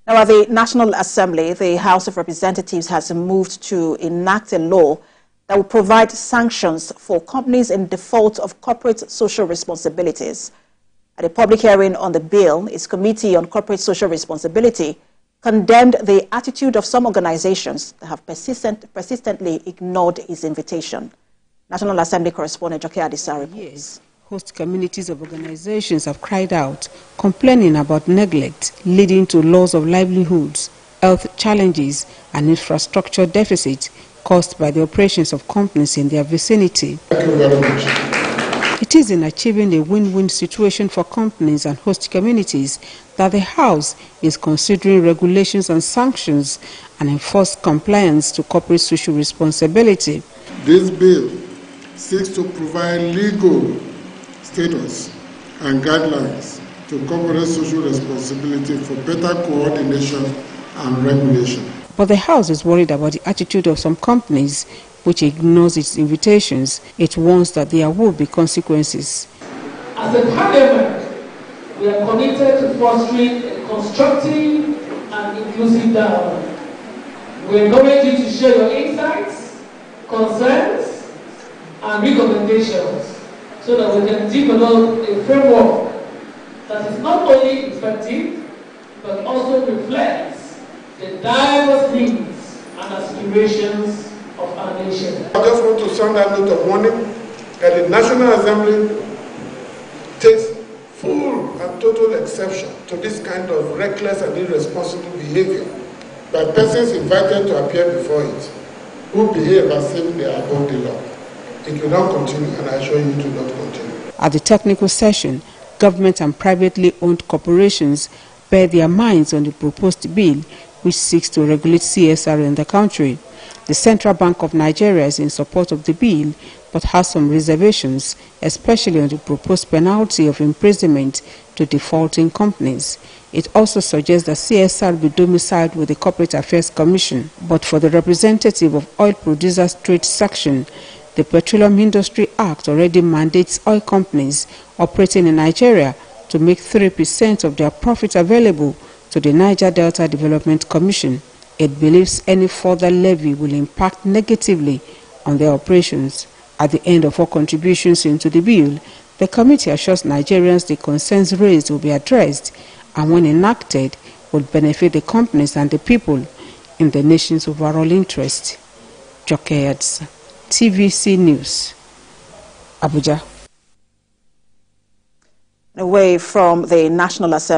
Now, at the National Assembly, the House of Representatives has moved to enact a law that will provide sanctions for companies in default of corporate social responsibilities. At a public hearing on the bill, its Committee on Corporate Social Responsibility condemned the attitude of some organizations that have persistently ignored its invitation. National Assembly correspondent Joke Adisa reports. Host communities of organizations have cried out, complaining about neglect leading to loss of livelihoods, health challenges and infrastructure deficits caused by the operations of companies in their vicinity. Thank you very much. It is in achieving a win-win situation for companies and host communities that the House is considering regulations and sanctions and enforced compliance to corporate social responsibility. This bill seeks to provide legal status and guidelines to corporate social responsibility for better coordination and regulation. But the House is worried about the attitude of some companies which ignores its invitations. It warns that there will be consequences. As a parliament, we are committed to fostering a constructive and inclusive dialogue. We encourage you to share your insights, concerns, and recommendations so that we can develop a framework that is not only effective but also reflects the diverse needs and aspirations of our nation. I just want to sound that note of warning that the National Assembly takes full and total exception to this kind of reckless and irresponsible behavior by persons invited to appear before it who behave as if they are above the law. It will not continue, and I assure you it will not continue. At the technical session, government and privately owned corporations bear their minds on the proposed bill which seeks to regulate CSR in the country. The Central Bank of Nigeria is in support of the bill but has some reservations, especially on the proposed penalty of imprisonment to defaulting companies. It also suggests that CSR be domiciled with the Corporate Affairs Commission. But for the representative of Oil Producers Trade Section, the Petroleum Industry Act already mandates oil companies operating in Nigeria to make 3% of their profits available to the Niger Delta Development Commission. It believes any further levy will impact negatively on their operations. At the end of all contributions into the bill, the committee assures Nigerians the concerns raised will be addressed and when enacted will benefit the companies and the people in the nation's overall interest. Joke Adisa, TVC News, Abuja. Away from the National Assembly.